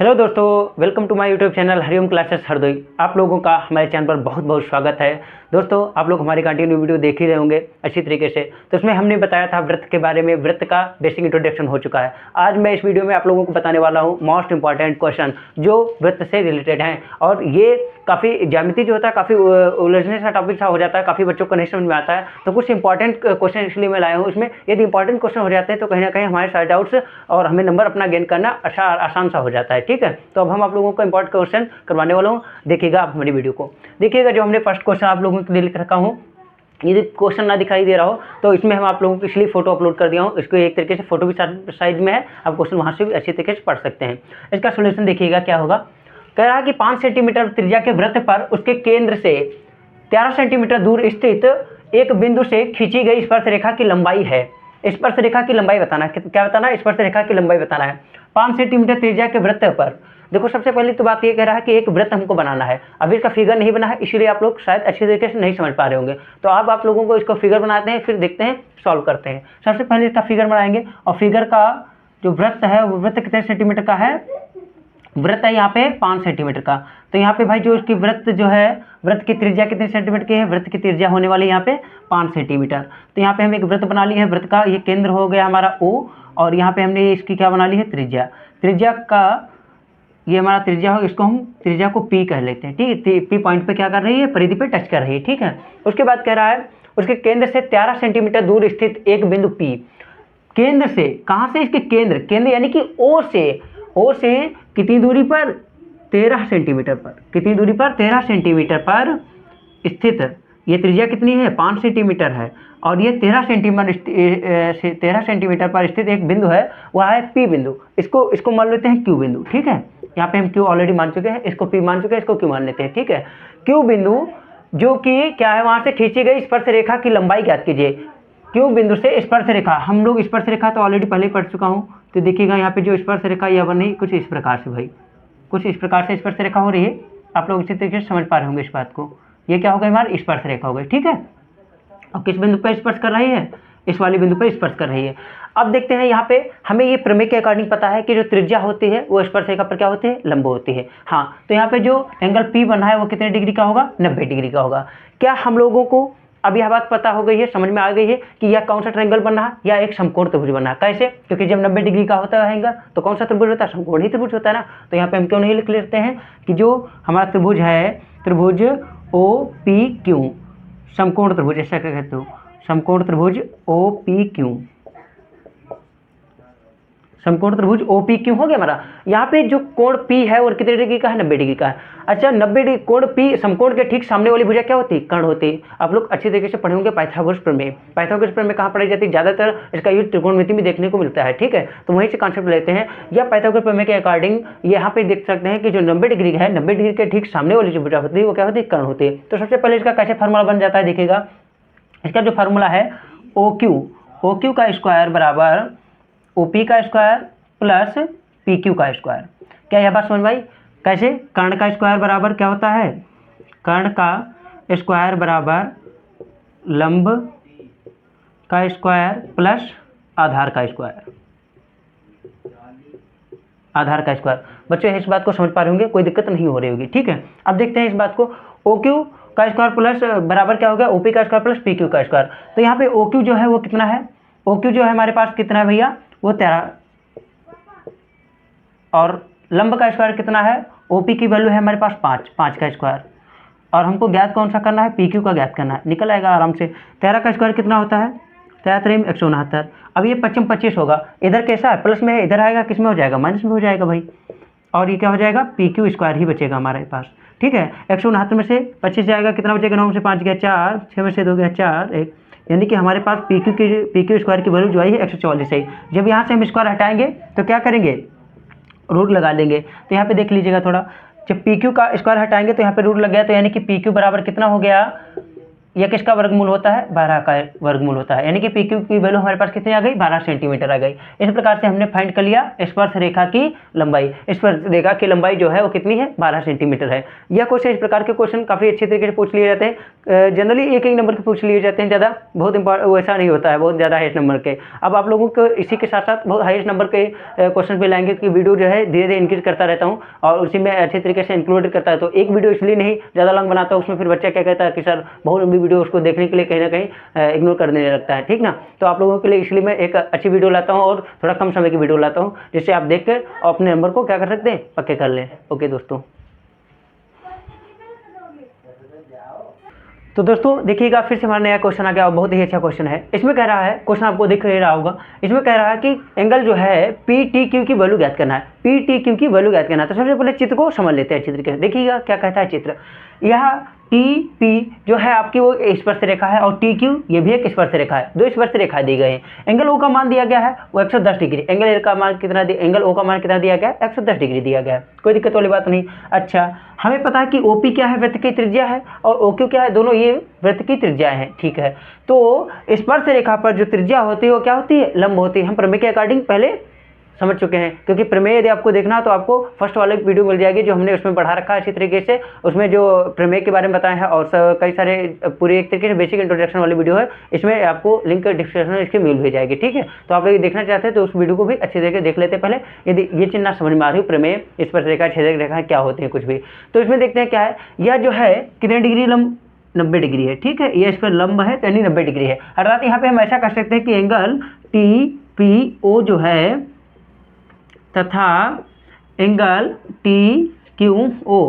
Hello दोस्तों, welcome to my YouTube channel Hariom classes Hardoi. आप लोगों का हमारे चैनल पर बहुत बहुत स्वागत है। दोस्तों, आप लोग हमारी कंटिन्यू वीडियो देख ही रहे होंगे अच्छी तरीके से। तो उसमें हमने बताया था व्रत के बारे में, व्रत का बेसिक इंट्रोडक्शन हो चुका है। आज मैं इस वीडियो में आप लोगों को बताने वाला हूँ मोस्ट इंपॉर्टेंट क्वेश्चन जो व्रत से रिलेटेड हैं। और ये काफ़ी ज्यामिति जो होता है काफ़ी उलझने सा टॉपिक सा हो जाता है, काफ़ी बच्चों को नहीं समझ में आता है। तो कुछ इंपॉर्टेंट क्वेश्चन इसलिए मैं लाया हूँ। इसमें यदि इंपॉर्टेंट क्वेश्चन हो जाते हैं तो कहीं ना कहीं हमारे सारे डाउट्स और हमें नंबर अपना गेन करना अच्छा आसान सा हो जाता है। ठीक है, तो अब हम आप लोगों को इंपॉर्टेंट क्वेश्चन करवाने वाला हूँ। देखिएगा आप हमारी वीडियो को, देखिएगा जो हमने फर्स्ट क्वेश्चन आप लोगों के लिए लिख रखा हूँ। यदि क्वेश्चन ना दिखाई दे रहा हो तो इसमें हम आप लोगों के लिए फोटो अपलोड कर दिया हूँ। इसको एक तरीके से फोटो भी साइज में है, आप क्वेश्चन वहाँ से भी अच्छी तरीके से पढ़ सकते हैं। इसका सोल्यूशन देखिएगा क्या होगा। कह रहा है कि 5 सेंटीमीटर त्रिज्या के वृत्त पर उसके केंद्र से 13 सेंटीमीटर दूर स्थित एक बिंदु से खींची गई स्पर्शरेखा की लंबाई है। स्पर्शरेखा की लंबाई बताना है। क्या बताना है? स्पर्शरेखा की लंबाई बताना है 5 सेंटीमीटर त्रिज्या के वृत्त पर। देखो, सबसे पहली तो बात ये कह रहा है कि एक वृत्त हमको बनाना है। अभी इसका फिगर नहीं बना है, इसीलिए आप लोग शायद अच्छी तरीके से नहीं समझ पा रहे होंगे। तो अब आप लोगों को इसको फिगर बनाते हैं, फिर देखते हैं, सॉल्व करते हैं। सबसे पहले इसका फिगर बनाएंगे और फिगर का जो वृत्त है वो वृत्त कितने सेंटीमीटर का है? वृत्त है यहाँ पे 5 सेंटीमीटर का। तो यहाँ पे भाई जो इसकी वृत्त जो है, वृत्त की त्रिज्या कितने सेंटीमीटर की है? वृत्त की त्रिज्या होने वाली यहाँ पे 5 सेंटीमीटर। तो यहाँ पे हम एक वृत्त बना लिए है। वृत्त का ये केंद्र हो गया हमारा O, और यहाँ पे हमने इसकी क्या बना ली है? त्रिज्या। त्रिज्या का ये हमारा त्रिज्या हो, इसको हम त्रिज्या को P कह लेते हैं। ठीक है, P पॉइंट पे क्या कर रही है? परिधि पे टच कर रही है। ठीक है, उसके बाद कह रहा है उसके केंद्र से 13 सेंटीमीटर दूर स्थित एक बिंदु P। केंद्र से, कहाँ से? इसके केंद्र, केंद्र यानी कि O से कितनी दूरी पर? 13 सेंटीमीटर पर। कितनी दूरी पर? 13 सेंटीमीटर पर स्थित, ये त्रिज्या कितनी है? 5 सेंटीमीटर है। और ये 13 सेंटीमीटर पर स्थित एक बिंदु है, वह है P बिंदु। इसको मान लेते हैं Q बिंदु। ठीक है, यहाँ पे हम Q ऑलरेडी मान चुके हैं, इसको P मान चुके हैं, इसको Q मान लेते हैं। ठीक है, Q बिंदु जो कि क्या है? वहाँ से खींची गई स्पर्शरेखा की लंबाई ज्ञात कीजिए। Q बिंदु से स्पर्शरेखा, हम लोग स्पर्शरेखा तो ऑलरेडी पहले पढ़ चुका हूँ। तो देखिएगा यहाँ पे जो स्पर्शरेखा यह बनी कुछ इस प्रकार से। भाई कुछ इस प्रकार से स्पर्शरेखा हो रही है। आप लोग इसी तरीके से समझ पा रहे होंगे इस बात को। ये क्या हो गई? हमारी स्पर्शरेखा हो गई। ठीक है, और किस बिंदु पर स्पर्श कर रही है? इस वाली बिंदु पर स्पर्श कर रही है। अब देखते हैं यहाँ पे हमें ये प्रमेय के अकॉर्डिंग पता है कि जो त्रिज्या होती है वो स्पर्शरेखा पर क्या होती है? लंब होती है। हाँ, तो यहाँ पे जो एंगल P बना है वो कितने डिग्री का होगा? 90 डिग्री का होगा। क्या हम लोगों को अब यह बात पता हो गई है, समझ में आ गई है कि यह कौन सा ट्रायंगल बन रहा है? या एक समकोण त्रिभुज बना है। कैसे? क्योंकि जब 90 डिग्री का होता है एंगल तो कौन सा त्रिभुज होता है? समकोण ही त्रिभुज होता है ना। तो यहाँ पे हम क्यों नहीं लिख लेते हैं कि जो हमारा त्रिभुज है, त्रिभुज OPQ, समकोण त्रिभुज ऐसा क्या कहते हो? समकोण त्रिभुज OPQ, समकोण त्रिभुज OPQ हो गया हमारा। यहाँ पे जो कोण P है वो कितने डिग्री का है? 90 डिग्री का है। अच्छा, 90 डिग्री कोण P, समकोण के ठीक सामने वाली भुजा क्या होती है? कर्ण होती है। आप लोग अच्छी तरीके से पढ़े होंगे पाइथागोरस प्रमेय। पाइथागोरस प्रमेय कहाँ पढ़ाई जाती है? ज़्यादातर इसका यूज त्रिकोणमिति में देखने को मिलता है। ठीक है, तो वहीं से कॉन्सेप्ट लेते हैं। या पाइथागोरस प्रमेय के अकॉर्डिंग यहाँ पे देख सकते हैं कि जो 90 डिग्री है, 90 डिग्री के ठीक सामने वाली जो भुजा होती है वो क्या होती है? कर्ण होती है। तो सबसे पहले इसका कैसे फार्मूला बन जाता है? देखिएगा, इसका जो फार्मूला है OQ का स्क्वायर बराबर OP का स्क्वायर प्लस PQ का स्क्वायर। क्या यह बात समझ में आई? कैसे? कर्ण का स्क्वायर बराबर क्या होता है? कर्ण का स्क्वायर बराबर लंब का स्क्वायर प्लस आधार का स्क्वायर। आधार का स्क्वायर। बच्चों इस बात को समझ पा रहे होंगे, कोई दिक्कत नहीं हो रही होगी। ठीक है, अब देखते हैं इस बात को। OQ का स्क्वायर प्लस बराबर क्या हो गया? OP का स्क्वायर प्लस PQ का स्क्वायर। तो यहाँ पे OQ जो है वो कितना है? OQ जो है हमारे पास कितना है भैया? वो 13, और लंब का स्क्वायर कितना है? OP की वैल्यू है हमारे पास 5 का स्क्वायर। और हमको ज्ञात कौन सा करना है? PQ का ज्ञात करना है। निकल आएगा आराम से। 13 का स्क्वायर कितना होता है? 13 169। अब ये 25 25 होगा। इधर कैसा है? प्लस में है, इधर आएगा किस में हो जाएगा? माइनस में हो जाएगा भाई। और ये क्या हो जाएगा? PQ स्क्वायर ही बचेगा हमारे पास। ठीक है, 169 में से 25 जाएगा, कितना बचेगा? 9 में से 5 गया 4, 6 में से 2 गया 4, 1, यानी कि हमारे पास PQ स्क्वायर की वैल्यू जो आई है 144 है। जब यहाँ से हम स्क्वायर हटाएंगे तो क्या करेंगे? रूट लगा लेंगे। तो यहाँ पे देख लीजिएगा थोड़ा, जब PQ का स्क्वायर हटाएंगे तो यहाँ पे रूट लग गया, तो यानी कि PQ बराबर कितना हो गया? यह किसका वर्गमूल होता है, 12 का वर्गमूल होता है, यानी कि पी क्यू की वैल्यू हमारे पास कितनी आ गई, 12 सेंटीमीटर आ गई। इस प्रकार से हमने फाइंड कर लिया स्पर्श रेखा की लंबाई। स्पर्श रेखा की लंबाई जो है वो कितनी है, 12 सेंटीमीटर है। यह क्वेश्चन, इस प्रकार के क्वेश्चन काफ़ी अच्छे तरीके से पूछ लिए जाते हैं। जनरली एक नंबर के पूछ लिए जाते हैं, ज़्यादा बहुत वैसा नहीं होता है, बहुत ज़्यादा हाईएस्ट नंबर के। अब आप लोगों को इसी के साथ साथ बहुत हाईएस्ट नंबर के क्वेश्चन पे लाएंगे कि वीडियो जो है धीरे धीरे इंक्रीज करता रहता हूँ और उसी में अच्छे तरीके से इंक्लूड करता है। तो एक वीडियो इसलिए नहीं ज़्यादा लंग बनाता हूँ, उसमें फिर बच्चा क्या कहता है कि सर बहुत लंबी वीडियो, उसको देखने के लिए कहीं ना कहीं इग्नोर करने लगता है, ठीक ना। तो आप लोगों के लिए इसलिए मैं एक अच्छी वीडियो लाता हूँ और थोड़ा कम समय की वीडियो लाता हूँ, जिससे आप देख कर अपने नंबर को क्या कर सकते हैं, पक्के कर लें। ओके दोस्तों, तो दोस्तों देखिएगा फिर से हमारा नया क्वेश्चन आ गया और बहुत ही अच्छा क्वेश्चन है। इसमें कह रहा है, क्वेश्चन आपको दिख रहा होगा, इसमें कह रहा है कि एंगल जो है पी टी क्यू की वैल्यू ज्ञात करना है, पी टी क्यू की वैल्यू ज्ञात करना है। तो सबसे पहले चित्र को समझ लेते हैं अच्छी तरीके से। देखिएगा क्या कहता है चित्र, यह टी पी जो है आपकी वो स्पर्श रेखा है और टी क्यू ये भी एक स्पर्श रेखा है, दो स्पर्श रेखा दी गई है। एंगल ओ का मान दिया गया है वो 110 डिग्री, एंगल ए का मान कितना, एंगल ओ का मान कितना दिया गया है, 110 डिग्री दिया गया है, कोई दिक्कत वाली बात नहीं। अच्छा, हमें पता है कि ओपी क्या है, वृत्त की त्रिज्या है, और ओक्यू क्या है, दोनों ये वृत्त की त्रिज्या है, ठीक है। तो स्पर्श रेखा पर जो त्रिज्या होती है वो क्या होती है, लंब होती है। हम प्रमेय के अकॉर्डिंग पहले समझ चुके हैं, क्योंकि प्रमेय यदि आपको देखना हो तो आपको फर्स्ट वाले वीडियो मिल जाएगी जो हमने उसमें बढ़ा रखा है अच्छी तरीके से, उसमें जो प्रमेय के बारे में बताया है और कई सारे पूरी एक तरीके से बेसिक इंट्रोडक्शन वाली वीडियो है, इसमें आपको लिंक डिस्क्रिप्शन में इसकी मिल भी जाएगी, ठीक है। तो आप लोग देखना चाहते हैं तो उस वीडियो को भी अच्छी तरीके से देख लेते हैं पहले, यदि ये चीज़ ना समझ में आ रही हो प्रमेय, स्पर्श रेखा, छेदक रेखा क्या होती है कुछ भी। तो इसमें देखते हैं क्या है, यह जो है कितने डिग्री लंब, 90 डिग्री है, ठीक है। ये इस पर लंब है यानी 90 डिग्री है। अर्थात यहाँ पे हम ऐसा कर सकते हैं कि एंगल टी पी ओ जो है तथा एंगल टी क्यू ओ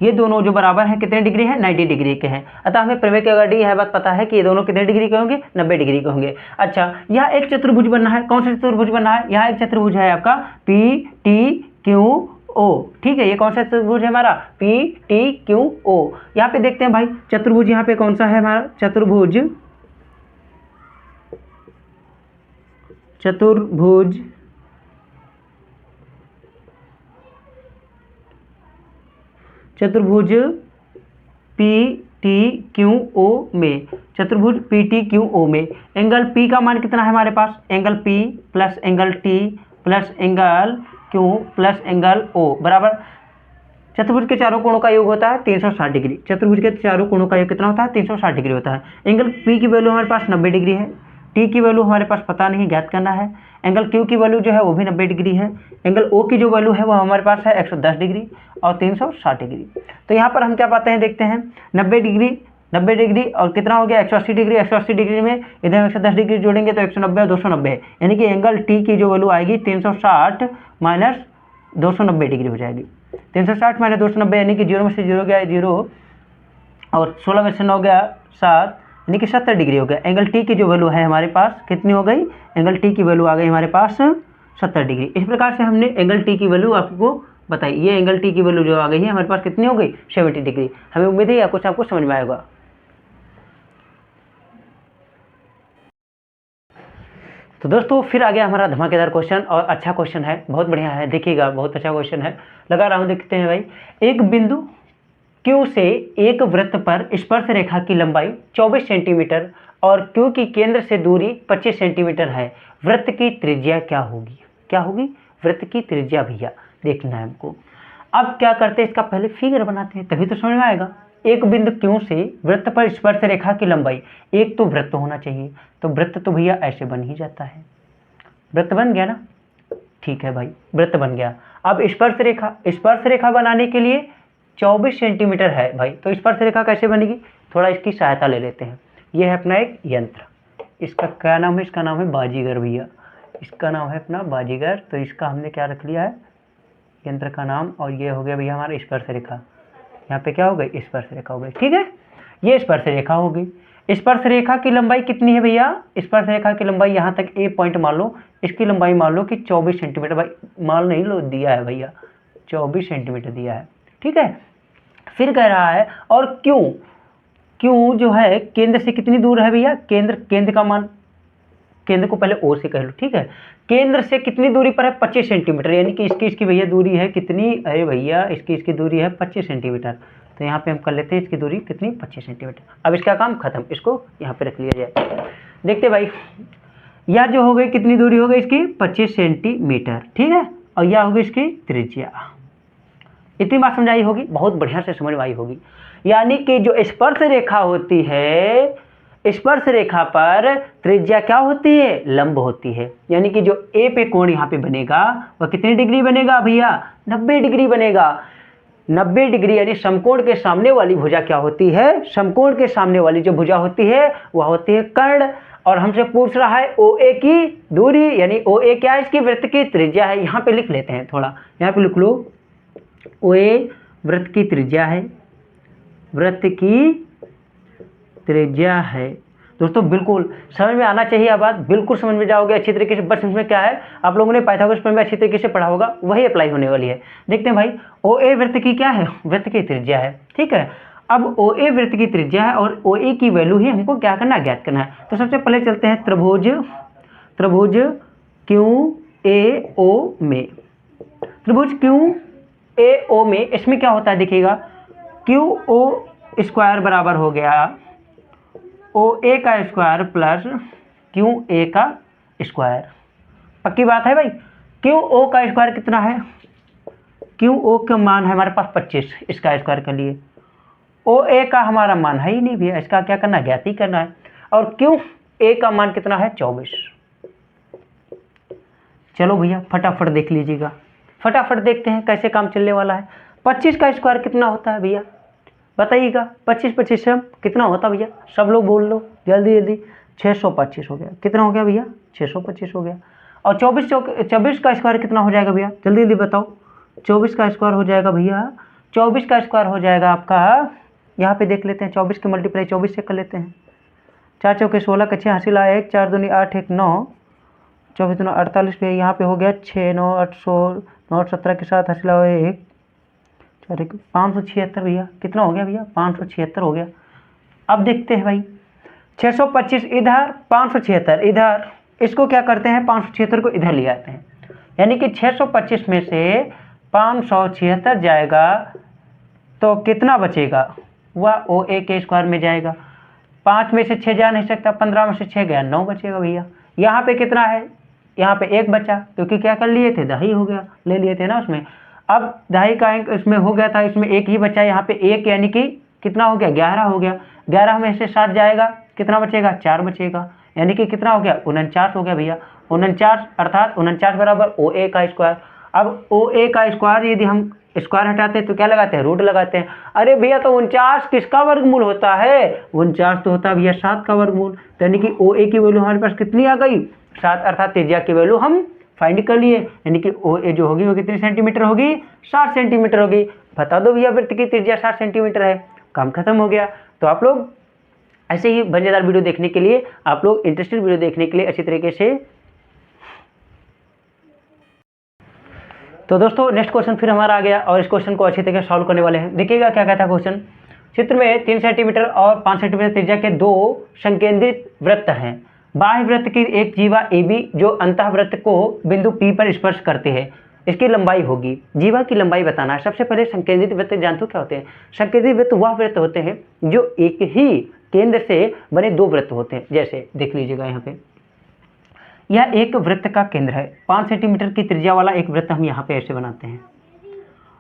ये दोनों जो बराबर हैं कितने डिग्री है, 90 डिग्री के हैं। अतः हमें प्रमेय के अकॉर्डिंग यह बात पता है कि ये दोनों कितने डिग्री के होंगे, 90 डिग्री के होंगे। अच्छा, यह एक चतुर्भुज बनना है, कौन सा चतुर्भुज बनना है, यहाँ एक चतुर्भुज है आपका पी टी क्यू ओ, ठीक है। ये कौन सा चतुर्भुज है हमारा, पी टी क्यू ओ। यहाँ पे देखते हैं भाई चतुर्भुज, यहाँ पे कौन सा है हमारा चतुर्भुज, चतुर्भुज चतुर्भुज पी टी क्यू ओ में, चतुर्भुज पी टी क्यू ओ में एंगल पी का मान कितना है हमारे पास, angle P plus angle T plus angle Q plus angle O बराबर चतुर्भुज के चारों कोणों का योग होता है 360 डिग्री। चतुर्भुज के चारों कोणों का योग कितना होता है, 360 डिग्री होता है। एंगल पी की वैल्यू हमारे पास 90 डिग्री है, टी की वैल्यू हमारे पास पता नहीं, ज्ञात करना है। एंगल क्यू की वैल्यू जो है वो भी 90 डिग्री है। एंगल ओ की जो वैल्यू है वो हमारे पास है 110 डिग्री और 360 डिग्री। तो यहाँ पर हम क्या पाते हैं, देखते हैं 90 डिग्री और कितना हो गया 180 डिग्री। 180 डिग्री में इधर 110 डिग्री जोड़ेंगे तो 190 और 290 है, यानी कि एंगल टी की जो वैल्यू आएगी 360 माइनस 290 डिग्री हो जाएगी। 360 माइनस 290 यानी कि 0 में से 0 गया 0 और 16 में से 9 गया 7, यानी कि 70 डिग्री हो गया। एंगल टी की जो वैल्यू है हमारे पास कितनी हो गई, एंगल टी की वैल्यू आ गई हमारे पास 70 डिग्री। इस प्रकार से हमने एंगल टी की वैल्यू आपको बताई। ये एंगल टी की वैल्यू जो आ गई है हमारे पास कितनी हो गई, 70 डिग्री। हमें उम्मीद है या कुछ आपको समझ में आएगा। तो दोस्तों फिर आ गया हमारा धमाकेदार क्वेश्चन और अच्छा क्वेश्चन है, बहुत बढ़िया है, देखिएगा बहुत अच्छा क्वेश्चन है, लगा रहा हूँ। देखते हैं भाई, एक बिंदु Q से एक वृत्त पर स्पर्श रेखा की लंबाई 24 सेंटीमीटर और Q की केंद्र से दूरी 25 सेंटीमीटर है। वृत्त की त्रिज्या क्या होगी, क्या होगी, वृत्त की त्रिज्या भैया देखना है हमको। अब क्या करते हैं, इसका पहले फिगर बनाते हैं तभी तो समझ में आएगा। एक बिंदु Q से वृत्त पर स्पर्श रेखा की लंबाई, एक तो वृत्त होना चाहिए, तो वृत्त तो भैया ऐसे बन ही जाता है, वृत्त बन गया ना, ठीक है भाई वृत्त बन गया। अब स्पर्श रेखा बनाने के लिए 24 सेंटीमीटर है भाई, तो स्पर्श रेखा कैसे बनेगी, थोड़ा इसकी सहायता ले लेते हैं। यह है अपना एक यंत्र, इसका क्या नाम है, इसका नाम है बाजीगर भैया, इसका नाम है अपना बाजीगर। तो इसका हमने क्या रख लिया है, यंत्र का नाम, और ये हो गया भैया हमारा स्पर्श रेखा। यहाँ पे क्या हो गई, स्पर्श रेखा हो गई, ठीक है। ये स्पर्श रेखा होगी। स्पर्श रेखा की लंबाई कितनी है भैया, स्पर्श रेखा की लंबाई यहाँ तक ए पॉइंट मान लो, इसकी लंबाई मान लो कि 24 सेंटीमीटर, भाई मान नहीं लो, दिया है भैया 24 सेंटीमीटर दिया है, ठीक है। फिर कह रहा है और क्यों जो है केंद्र से कितनी दूर है भैया, केंद्र का मान, केंद्र को पहले ओ से कह लो, ठीक है। केंद्र से कितनी दूरी पर है, 25 सेंटीमीटर, यानी कि इसकी भैया दूरी है कितनी, अरे भैया इसकी दूरी है 25 सेंटीमीटर। तो यहाँ पे हम कर लेते हैं इसकी दूरी कितनी 25 सेंटीमीटर। अब इसका काम खत्म, इसको यहाँ पे रख लिया जाए। देखते भाई, यह जो हो गई कितनी दूरी हो गई इसकी 25 सेंटीमीटर, ठीक है, और यह होगी इसकी त्रिज्या। इतनी बात समझ आई होगी, बहुत बढ़िया से समझ में आई होगी। यानी कि जो स्पर्श रेखा होती है, स्पर्श रेखा पर त्रिज्या क्या होती है, लंब होती है। यानी कि जो ए पे कोण यहाँ पे बनेगा वह कितनी डिग्री बनेगा भैया, 90 डिग्री बनेगा। 90 डिग्री यानी समकोण के सामने वाली भुजा क्या होती है, समकोण के सामने वाली जो भुजा होती है वह होती है कर्ण। और हमसे पूछ रहा है ओ ए की दूरी, यानी ओ ए क्या है, इसकी वृत्त की त्रिज्या है। यहाँ पे लिख लेते हैं थोड़ा, यहाँ पे लिख लो, ओ ए वृत्त की त्रिज्या है, वृत्त की त्रिज्या है। दोस्तों बिल्कुल समझ में आना चाहिए, बात बिल्कुल समझ में जाओगे अच्छी तरीके से। बस इसमें क्या है, आप लोगों ने पाइथागोरस प्रमेय में अच्छी तरीके से पढ़ा होगा, वही अप्लाई होने वाली है। देखते हैं भाई, ओ ए वृत्त की क्या है, वृत्त की त्रिज्या है, ठीक है। अब ओ ए वृत्त की त्रिज्या है और ओ ए की वैल्यू ही हमको क्या करना है, ज्ञात करना है। तो सबसे पहले चलते हैं त्रिभुज क्यू ए ओ में। त्रिभुज क्यू ए ओ में इसमें क्या होता है देखिएगा, क्यू ओ स्क्वायर बराबर हो गया ओ ए का स्क्वायर प्लस क्यू ए का स्क्वायर। पक्की बात है भाई। क्यू ओ का स्क्वायर कितना है, क्यू ओ का मान है हमारे पास 25, इसका स्क्वायर कर लिए। ओ ए का हमारा मान है ही नहीं भैया, इसका क्या करना है, ज्ञात ही करना है। और क्यू ए का मान कितना है, 24। चलो भैया फटाफट देख लीजिएगा, फटाफट देखते हैं कैसे काम चलने वाला है। 25 का स्क्वायर कितना होता है भैया, बताइएगा। 25 से कितना होता है भैया, सब लोग बोल लो जल्दी जल्दी। 625 हो गया, कितना हो गया भैया, 625 हो गया। और 24 का स्क्वायर कितना हो जाएगा भैया, जल्दी जल्दी बताओ। 24 का स्क्वायर हो जाएगा भैया, 24 का स्क्वायर हो जाएगा आपका, यहाँ पे देख लेते हैं, 24 के मल्टीप्लाई 24 से कर लेते हैं। 4 चौके 16 कच्चे हासिल आए, 1 4 दूनी 8 1 9, 24 दूनी 48 पे यहाँ पे हो गया 6 9 8 16 9 17 के साथ हासिल हुआ 1 4 576 भैया। कितना हो गया भैया, 576 हो गया। अब देखते हैं भाई, 625 इधर, 576 इधर, इसको क्या करते हैं, 576 को इधर ले आते हैं। यानी कि 625 में से 576 जाएगा तो कितना बचेगा, वह ओ ए के स्क्वायर में जाएगा। 5 में से 6 जा नहीं सकता, 15 में से 6 गया, 9 बचेगा भैया। यहाँ पे कितना है, यहाँ पे 1 बचा, क्योंकि क्या कर लिए थे, दही हो गया, ले लिए थे ना उसमें। अब दही का अंक इसमें हो गया था, इसमें 1 ही बचा, यहाँ पे 1 यानी कि कितना हो गया, 11 हो गया। 11 में से 7 जाएगा, कितना बचेगा, 4 बचेगा, यानी कि कितना हो गया, 49 हो गया भैया। 49 अर्थात 49 बराबर ओ ए का स्क्वायर। अब ओ ए का स्क्वायर यदि हम स्क्वायर हटाते हैं तो क्या लगाते हैं, रूट लगाते हैं। अरे भैया तो 49 किसका वर्गमूल होता है, 49 तो होता है भैया 7 का वर्गमूल। यानी कि ओ ए की वैल्यू हमारे पास कितनी आ गई, 7, अर्थात त्रिज्या की वैल्यू हम फाइंड कर लिए। यानी कि ओ ए जो होगी वो कितनी सेंटीमीटर होगी, 60 सेंटीमीटर होगी। बता दो भैया वृत्त की त्रिज्या 60 सेंटीमीटर है, काम खत्म हो गया। तो आप लोग ऐसे ही मजेदार वीडियो देखने के लिए, आप लोग इंटरेस्टेड वीडियो देखने के लिए अच्छी तरीके से, तो दोस्तों नेक्स्ट क्वेश्चन फिर हमारा आ गया और इस क्वेश्चन को अच्छी तरीके से सॉल्व करने वाले हैं। देखिएगा क्या कहता है क्वेश्चन। चित्र में 3 सेंटीमीटर और 5 सेंटीमीटर त्रिज्या के 2 संकेंद्रित वृत्त हैं। बाह्य वृत्त की एक जीवा AB जो अंतः वृत्त को बिंदु P पर स्पर्श करते हैं, इसकी लंबाई होगी। जीवा की लंबाई बताना है। सबसे पहले संकेंद्रित वृत्त जानते हो क्या होते हैं, संकेंद्रित वृत्त वह वृत्त होते हैं जो एक ही केंद्र से बने 2 वृत्त होते हैं। जैसे देख लीजिएगा यहाँ पे, यह एक वृत्त का केंद्र है, 5 सेंटीमीटर की त्रिज्या वाला एक वृत्त हम यहाँ पे ऐसे बनाते हैं,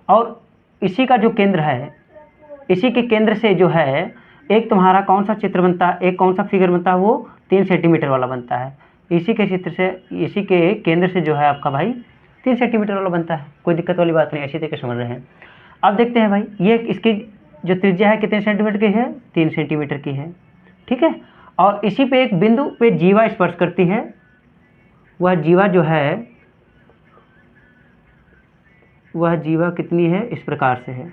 और इसी का जो केंद्र है, इसी के केंद्र से जो है एक तुम्हारा कौन सा चित्र बनता है, एक कौन सा फिगर बनता है, वो 3 सेंटीमीटर वाला बनता है। इसी के चित्र से, इसी के केंद्र से जो है आपका भाई 3 सेंटीमीटर वाला बनता है। कोई दिक्कत वाली बात नहीं, अच्छी तरीके समझ रहे हैं। अब देखते हैं भाई, ये इसकी जो त्रिज्या है कितने सेंटीमीटर की है, 3 सेंटीमीटर की है, ठीक है। और इसी पे एक बिंदु पे जीवा स्पर्श करती है, वह जीवा जो है, वह जीवा कितनी है, इस प्रकार से है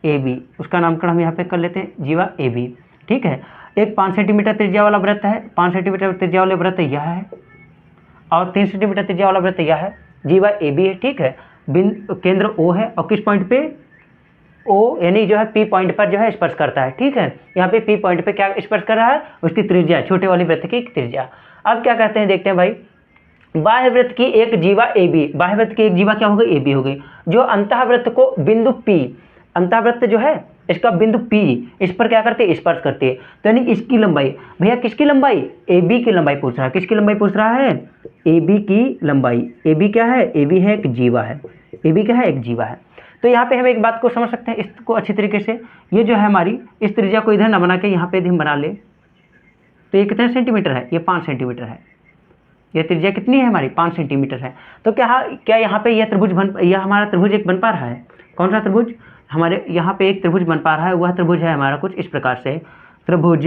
AB, उसका नामकरण हम यहाँ पे कर लेते हैं जीवा AB, ठीक है। एक 5 सेंटीमीटर त्रिज्या वाला वृत्त है, 5 सेंटीमीटर त्रिज्या वाले वृत्त यह है, और 3 सेंटीमीटर त्रिज्या वाला वृत्त यह है, जीवा AB है, ठीक है। केंद्र O है और किस पॉइंट पे, O यानी जो है P पॉइंट पर जो है स्पर्श करता है, ठीक है। यहाँ पे P पॉइंट पे क्या स्पर्श कर रहा है, उसकी त्रिज्या, छोटे वाले वृत्त की त्रिज्या। अब क्या कहते हैं, देखते हैं भाई, बाह्य वृत्त की एक जीवा AB, बाह्य वृत्त की एक जीवा क्या हो गई, AB हो गई, जो अंतः वृत्त को बिंदु P अंतःवृत्त जो है इसका बिंदु P इस पर क्या करती है, स्पर्श करती है। तो यानी इसकी लंबाई, भैया किसकी लंबाई, AB की लंबाई पूछ रहा है। किसकी लंबाई पूछ रहा है, AB की लंबाई। AB क्या है, AB है एक जीवा है, AB क्या है, एक जीवा है। तो यहाँ पे हम एक बात को समझ सकते हैं इसको अच्छी तरीके से। ये जो है हमारी इस त्रिज्या को इधर ना बना के यहाँ पे यदि हम बना ले तो ये कितने सेंटीमीटर है, ये 5 सेंटीमीटर है। ये त्रिज्या कितनी है हमारी, 5 सेंटीमीटर है। तो क्या यहाँ पे यह त्रिभुज यह हमारा त्रिभुज एक बन पा रहा है। कौन सा त्रिभुज, हमारे यहाँ पे एक त्रिभुज बन पा रहा है। वह त्रिभुज है हमारा कुछ इस प्रकार से, त्रिभुज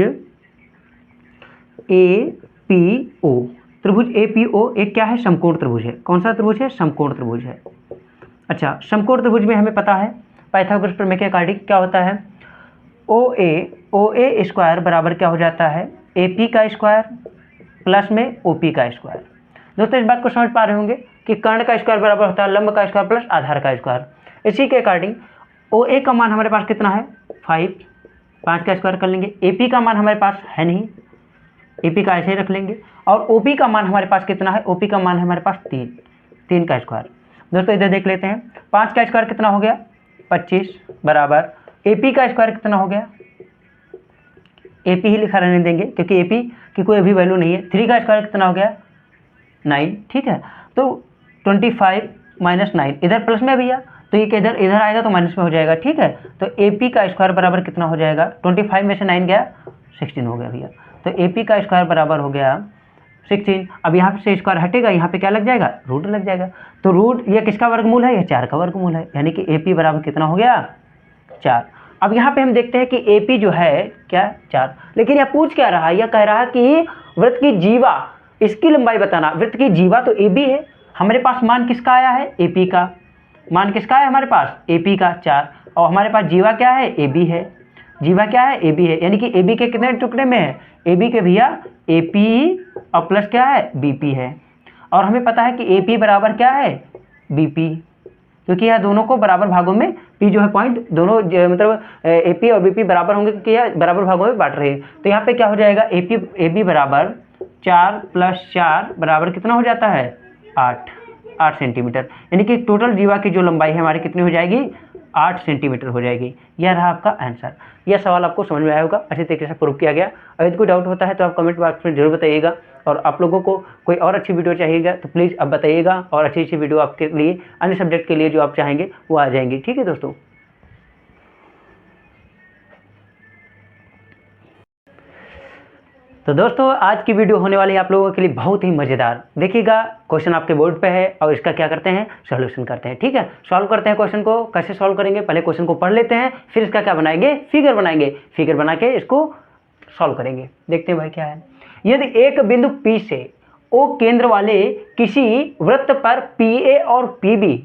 APO। त्रिभुज APO एक क्या है, समकोण त्रिभुज है। कौन सा त्रिभुज है, समकोण त्रिभुज है। अच्छा, समकोण त्रिभुज में हमें पता है पाइथागोरस प्रमेय के अकॉर्डिंग क्या होता है, OA स्क्वायर बराबर क्या हो जाता है, AP का स्क्वायर प्लस में OP का स्क्वायर। दोस्तों इस बात को समझ पा रहे होंगे कि कर्ण का स्क्वायर बराबर होता है लंब का स्क्वायर प्लस आधार का स्क्वायर। इसी के अकॉर्डिंग OA का मान हमारे पास कितना है, 5 का स्क्वायर कर लेंगे। AP का मान हमारे पास है नहीं, AP का ऐसे ही रख लेंगे। और OP का मान हमारे पास कितना है, OP का मान है हमारे पास 3 का स्क्वायर। दोस्तों इधर देख लेते हैं, 5 का स्क्वायर कितना हो गया, 25 बराबर AP का स्क्वायर कितना हो गया, AP ही लिखा रहने देंगे क्योंकि AP की कोई अभी वैल्यू नहीं है। 3 का स्क्वायर कितना हो गया, 9, ठीक है। तो 25 माइनस 9 इधर प्लस में भैया, तो ये इधर आएगा तो माइनस में हो जाएगा, ठीक है। तो AP का स्क्वायर बराबर कितना हो जाएगा, 25 में से 9 गया 16 हो गया भैया। तो AP का स्क्वायर बराबर हो गया 16। अब यहाँ से स्क्वायर हटेगा, यहाँ पे क्या लग जाएगा, रूट लग जाएगा। तो रूट ये किसका वर्गमूल है, यह 4 का वर्गमूल है। यानी कि AP बराबर कितना हो गया, 4। अब यहाँ पे हम देखते हैं कि AP जो है क्या 4, लेकिन यह पूछ क्या रहा है, यह कह रहा है कि वृत्त की जीवा इसकी लंबाई बताना। वृत्त की जीवा तो AB है, हमारे पास मान किसका आया है, AP का। मान किसका है हमारे पास, AP का 4। और हमारे पास जीवा क्या है, AB है। जीवा क्या है, AB है। यानी कि AB के कितने टुकड़े में है, AB के भैया AP और प्लस क्या है, BP है। और हमें पता है कि AP बराबर क्या है, BP, क्योंकि यह दोनों को बराबर भागों में P जो है पॉइंट दोनों मतलब AP और BP बराबर होंगे क्योंकि यह बराबर भागों में बांट रहे हैं। तो यहाँ पे क्या हो जाएगा, AB बराबर 4 + 4 बराबर कितना हो जाता है, 8 सेंटीमीटर। यानी कि टोटल जीवा की जो लंबाई है हमारी कितनी हो जाएगी, 8 सेंटीमीटर हो जाएगी। यह रहा आपका आंसर। यह सवाल आपको समझ में आया होगा, अच्छी तरीके से प्रूव किया गया। अगर कोई डाउट होता है तो आप कमेंट बॉक्स में जरूर बताइएगा। और आप लोगों को कोई और अच्छी वीडियो चाहिएगा तो प्लीज़ आप बताइएगा, और अच्छी अच्छी वीडियो आपके लिए अन्य सब्जेक्ट के लिए जो आप चाहेंगे वो आ जाएंगी, ठीक है दोस्तों। तो दोस्तों आज की वीडियो होने वाली है आप लोगों के लिए बहुत ही मज़ेदार। देखिएगा क्वेश्चन आपके बोर्ड पे है और इसका क्या करते हैं, सॉल्यूशन करते हैं, ठीक है। सॉल्व करते हैं क्वेश्चन को। कैसे सॉल्व करेंगे, पहले क्वेश्चन को पढ़ लेते हैं, फिर इसका क्या बनाएंगे, फिगर बनाएंगे। फिगर बना के इसको सॉल्व करेंगे। देखते हैं भाई क्या है। यदि एक बिंदु P से O केंद्र वाले किसी वृत्त पर PA और PB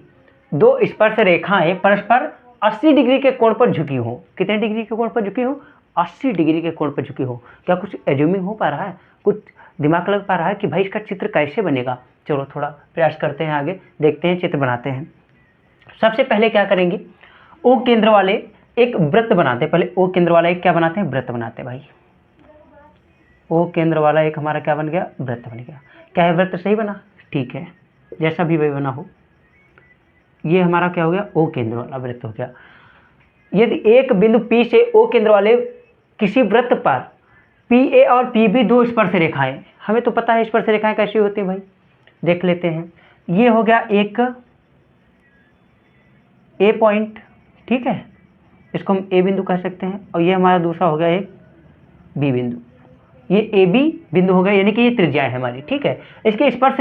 दो स्पर्श रेखाएं परस्पर 80 डिग्री के कोण पर झुकी हो। कितने डिग्री के कोण पर झुकी हो, 80 डिग्री के कोण पर झुकी हो। क्या कुछ एज्यूमिंग हो पा रहा है, कुछ दिमाग लग पा रहा है कि भाई इसका चित्र कैसे बनेगा। चलो थोड़ा प्रयास करते हैं, आगे देखते हैं, चित्र बनाते हैं। सबसे पहले क्या करेंगे, O केंद्र वाले एक वृत्त बनाते हैं। पहले O केंद्र वाला एक क्या बनाते हैं, वृत्त बनाते हैं भाई। O केंद्र वाला एक हमारा क्या बन गया, वृत्त बन गया। क्या है, वृत्त सही बना, ठीक है, जैसा भी वही बना हो। ये हमारा क्या हो गया, O केंद्र वाला वृत्त हो गया। यदि एक बिंदु P से O केंद्र वाले किसी वृत्त पर PA और PB दो स्पर्श रेखाएं, हमें तो पता है स्पर्श रेखाएं कैसी होती हैं भाई, देख लेते हैं। ये हो गया एक A पॉइंट, ठीक है, इसको हम A बिंदु कह सकते हैं। और ये हमारा दूसरा हो गया एक B बिंदु, ये AB बिंदु हो गया, यानी कि ये त्रिज्याएं है हमारी, ठीक है। इसकी स्पर्श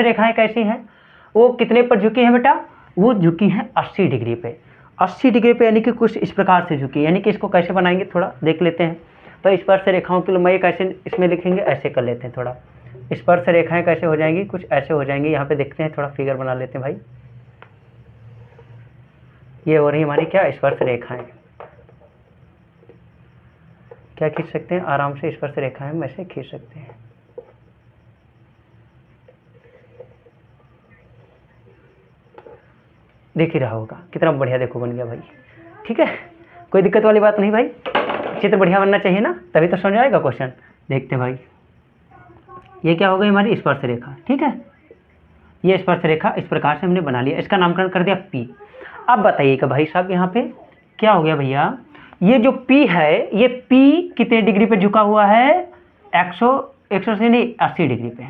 रेखाएं कैसी हैं, वो कितने पर झुकी हैं बेटा, वो झुकी हैं 80 डिग्री पे। 80 डिग्री पे यानी कि कुछ इस प्रकार से झुकी, यानी कि इसको कैसे बनाएंगे थोड़ा देख लेते हैं। तो स्पर्श रेखाओं की लंबाई कैसे इसमें लिखेंगे, ऐसे कर लेते हैं। थोड़ा स्पर्श रेखाएं कैसे हो जाएंगी, कुछ ऐसे हो जाएंगी। यहाँ पे देखते हैं, थोड़ा फिगर बना लेते हैं भाई। ये हो रही हमारी क्या, स्पर्श रेखाएं। क्या खींच सकते हैं, आराम से स्पर्श रेखाएं हम ऐसे खींच सकते हैं। देख ही रहा होगा कितना बढ़िया, देखो बन गया भाई, ठीक है, कोई दिक्कत वाली बात नहीं भाई। चित्र बढ़िया बनना चाहिए ना, तभी तो समझ आएगा क्वेश्चन। देखते हैं भाई, ये क्या हो गई हमारी स्पर्श रेखा, ठीक है। ये स्पर्श रेखा इस प्रकार से हमने बना लिया, इसका नामकरण कर दिया P। अब बताइएगा भाई साहब यहाँ पे क्या हो गया भैया, ये जो P है ये P कितने डिग्री पे झुका हुआ है, 100 से नहीं 80 डिग्री पे।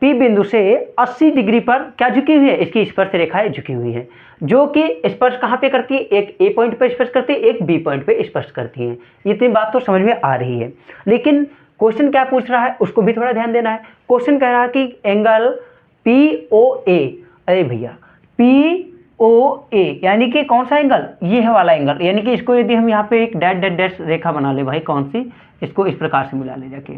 P बिंदु से 80 डिग्री पर क्या झुकी हुई है, इसकी स्पर्श रेखाएं झुकी हुई है, जो कि स्पर्श कहाँ पे करती है, एक A पॉइंट पे स्पर्श करती है, एक B पॉइंट पे स्पर्श करती है। इतनी बात तो समझ में आ रही है, लेकिन क्वेश्चन क्या पूछ रहा है उसको भी थोड़ा ध्यान देना है। क्वेश्चन कह रहा है कि एंगल POA, अरे भैया POA यानी कि कौन सा एंगल, ये है वाला एंगल, यानी कि इसको यदि हम यहाँ पे एक डैश डैश डैश रेखा बना ले भाई, कौन सी, इसको इस प्रकार से मिला ले जाके,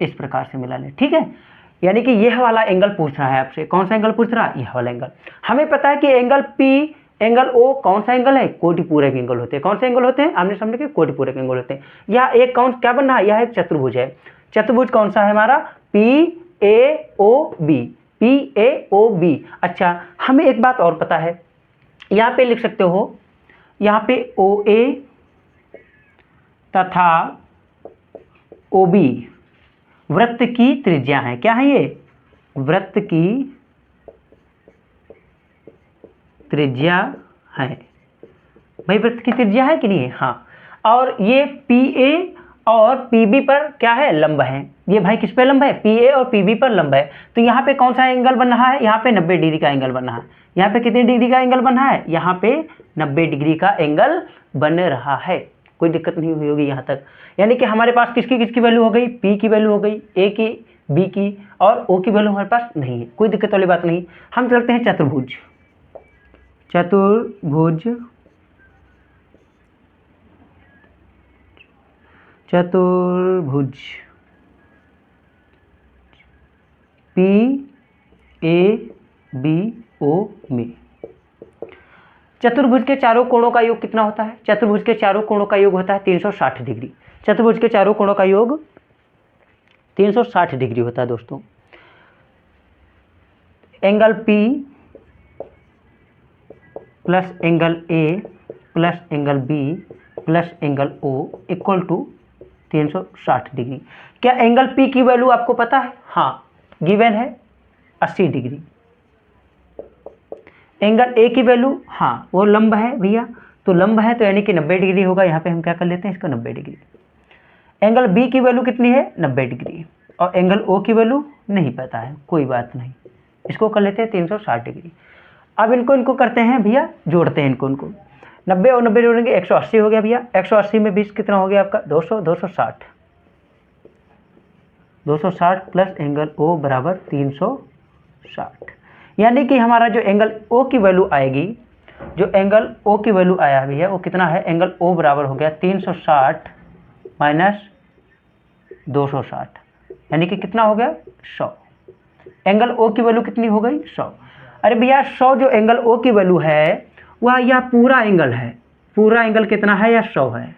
इस प्रकार से मिला ले, ठीक है। यानी कि यह वाला एंगल पूछ रहा है आपसे, कौन सा एंगल पूछ रहा है, यह वाला एंगल। हमें पता है कि एंगल P एंगल O कौन सा एंगल है, कोटिपूरक एंगल होते हैं। कौन से एंगल होते हैं, आमने सामने के कोटिपूरक एंगल होते हैं। यह एक कौन क्या बन रहा है, यह एक चतुर्भुज है। चतुर्भुज कौन सा है हमारा, PAOB, PAOB। अच्छा, हमें एक बात और पता है, यहाँ पे लिख सकते हो, यहाँ पे OA तथा OB वृत्त की त्रिज्या है। क्या है ये, वृत्त की त्रिज्या है। भाई वृत्त की त्रिज्या है कि नहीं है, हाँ। और ये PA और PB पर क्या है, लंब है। ये भाई किस पे लंब है, PA और PB पर लंब है। तो यहाँ पे कौन सा एंगल बन रहा है, यहाँ पे 90 डिग्री का एंगल बन रहा है। यहाँ पे कितने डिग्री का एंगल बन रहा है, यहाँ पे 90 डिग्री का एंगल बन रहा है। कोई दिक्कत नहीं हुई होगी यहाँ तक। यानी कि हमारे पास किसकी किसकी वैल्यू हो गई, P की वैल्यू हो गई, A की, B की और O की वैल्यू हमारे पास नहीं है। कोई दिक्कत वाली बात नहीं। हम चलते हैं चतुर्भुज। चतुर्भुज, चतुर्भुज PABO में चतुर्भुज के चारों कोणों का योग कितना होता है, चतुर्भुज के चारों कोणों का योग होता है 360 डिग्री। चतुर्भुज के चारों कोणों का योग 360 डिग्री होता है दोस्तों। Angle P plus angle A plus angle B plus angle O equal to 360 degree. क्या एंगल P की वैल्यू आपको पता है, हाँ गिवन है 80 डिग्री। एंगल A की वैल्यू, हाँ वो लंब है भैया, तो लंब है तो यानी कि 90 डिग्री होगा। यहाँ पे हम क्या कर लेते हैं, इसको 90 डिग्री। एंगल B की वैल्यू कितनी है, 90 डिग्री। और एंगल O की वैल्यू नहीं पता है, कोई बात नहीं, इसको कर लेते हैं 360 डिग्री। अब इनको करते हैं भैया, जोड़ते हैं इनको 90 और 90 जोड़ेंगे 180 हो गया भैया। 180 में 20 कितना हो गया आपका, 200, 260। 260 प्लस एंगल O बराबर 360। यानी कि हमारा जो एंगल O की वैल्यू आएगी, जो एंगल O की वैल्यू आया है भैया वो कितना है, एंगल O बराबर हो गया 360 माइनस 260, यानी कि कितना हो गया 100। एंगल O की वैल्यू कितनी हो गई, 100। अरे भैया 100 जो एंगल O की वैल्यू है वह यह पूरा एंगल है। पूरा एंगल कितना है, या 100 है,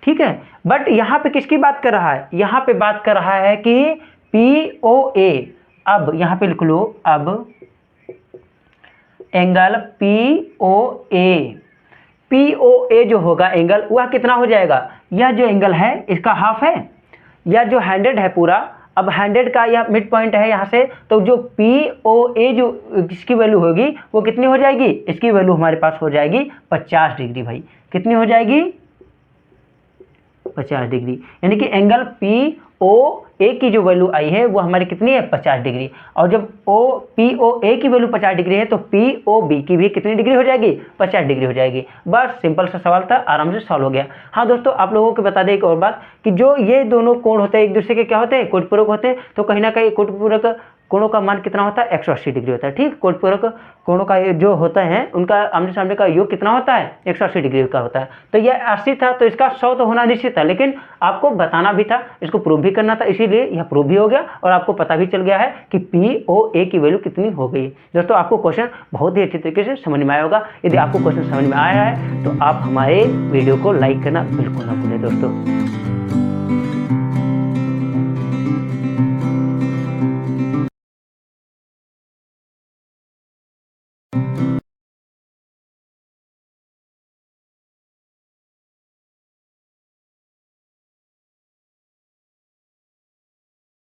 ठीक है। बट यहाँ पे किसकी बात कर रहा है, यहाँ पे बात कर रहा है कि POA। अब यहाँ पे लिख लो, अब एंगल POA जो होगा एंगल वह कितना हो जाएगा, यह जो एंगल है इसका हाफ है, या जो 100 है पूरा, अब 100 का यह मिड पॉइंट है यहाँ से, तो जो POA जो इसकी वैल्यू होगी वो कितनी हो जाएगी, इसकी वैल्यू हमारे पास हो जाएगी 50 डिग्री। भाई कितनी हो जाएगी, 50 डिग्री। यानी कि एंगल POA की जो वैल्यू आई है वो हमारी कितनी है, 50 डिग्री। और जब POA की वैल्यू 50 डिग्री है तो POB की भी कितनी डिग्री हो जाएगी, 50 डिग्री हो जाएगी। बस सिंपल सा सवाल था, आराम से सॉल्व हो गया। हाँ दोस्तों, आप लोगों को बता दें एक और बात कि जो ये दोनों कोण होते हैं एक दूसरे के क्या होते हैं, कोटपूरक होते हैं। तो कहीं ना कहीं कोटपूरक कोणों का मान कितना होता है, 180 डिग्री होता है। ठीक, कोटपूरक कोणों का जो होता है उनका आमने सामने का योग कितना होता है, 180 डिग्री का होता है। तो यह 80 था तो इसका 100 तो होना निश्चित था, लेकिन आपको बताना भी था, इसको प्रूव भी करना था, इसीलिए यह प्रूव भी हो गया और आपको पता भी चल गया है कि POA की वैल्यू कितनी हो गई। दोस्तों आपको क्वेश्चन बहुत ही अच्छी तरीके से समझ में आया होगा। यदि आपको क्वेश्चन समझ में आया है तो आप हमारे वीडियो को लाइक करना बिल्कुल ना भूलें दोस्तों।